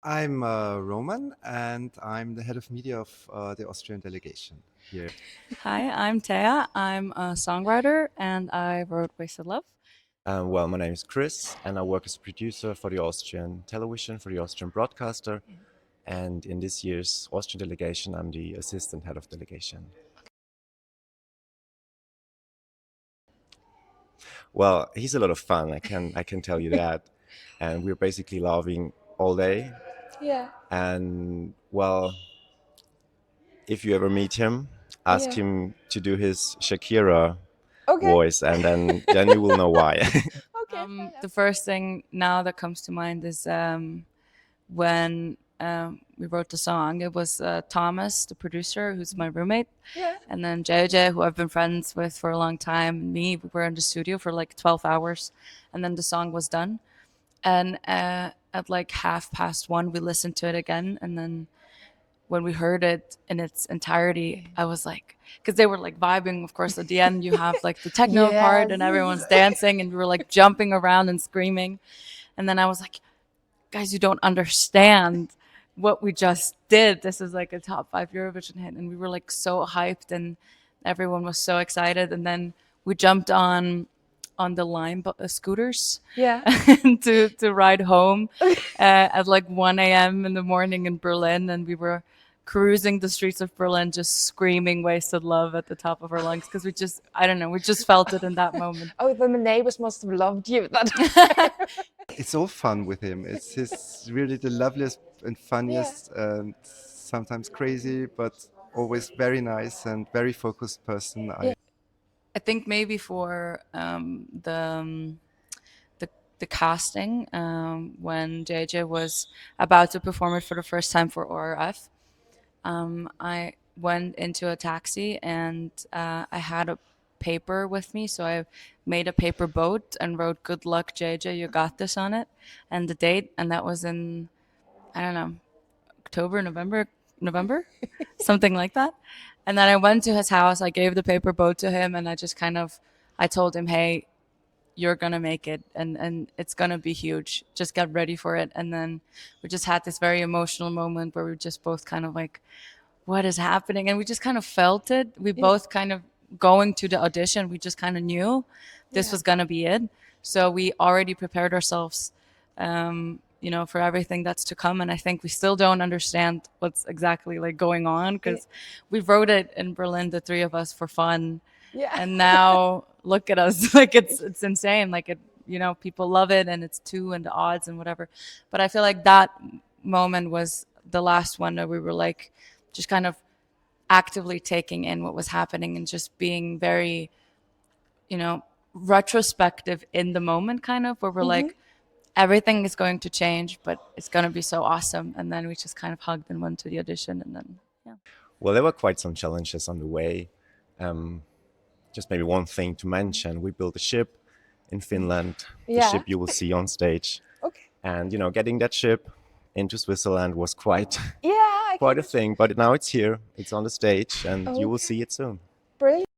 I'm Roman, and I'm the head of media of the Austrian delegation here. Hi, I'm Teya. I'm a songwriter and I wrote Wasted Love. Well, my name is Chris, and I work as a producer for the Austrian television, for the Austrian broadcaster. And in this year's Austrian delegation, I'm the assistant head of delegation. Well, he's a lot of fun. I can tell you that. And we're basically laughing all day. Yeah, And well, if you ever meet him, ask yeah. him to do his Shakira Okay. voice, and then you will know why. Okay, fair enough. The first thing now that comes to mind is when we wrote the song. It was Thomas, the producer, who's my roommate, Yeah. and then JJ, who I've been friends with for a long time, and me. We were in the studio for like 12 hours, and then the song was done. And at like 1:30, we listened to it again, and then when we heard it in its entirety, I was like, because they were like vibing. Of course, at the end, you have like the techno part and everyone's dancing, and we were like jumping around and screaming. And then I was like, guys, you don't understand what we just did. This is like a top 5 Eurovision hit. And we were like so hyped, and everyone was so excited. And then we jumped on the scooters Yeah. to ride home at like 1 a.m. in the morning in Berlin, and we were cruising the streets of Berlin just screaming wasted love at the top of our lungs because we just, I don't know, we just felt it in that moment. Oh, the neighbors must have loved you. That. It's all fun with him. It's his really the loveliest and funniest, and sometimes crazy, but always very nice and very focused person. I think maybe for the casting, when JJ was about to perform it for the first time for ORF, I went into a taxi and I had a paper with me, so I made a paper boat and wrote "Good luck, JJ, you got this" on it, and the date, and that was in, I don't know, October, November, something like that. And then I went to his house. I gave the paper boat to him, and I told him, "Hey, you're gonna make it, and it's gonna be huge. Just get ready for it." And then we just had this very emotional moment where we just both kind of like, what is happening? And we just kind of felt it. We both kind of going to the audition, we just kind of knew this was gonna be it. So we already prepared ourselves, for everything that's to come. And I think we still don't understand what's exactly like going on because we wrote it in Berlin, the three of us, for fun. Yeah. And now look at us, like it's insane. Like people love it, and it's two and the odds and whatever. But I feel like that moment was the last one that we were like just kind of actively taking in what was happening and just being very, retrospective in the moment, kind of, where we're like, everything is going to change, but it's going to be so awesome. And then we just kind of hugged and went to the audition, and then, yeah. Well, there were quite some challenges on the way. Just maybe one thing to mention: we built a ship in Finland, the Yeah. ship you will see on stage. Okay. And getting that ship into Switzerland was quite Yeah. quite a thing. But now it's here, it's on the stage, and you will see it soon. Brilliant.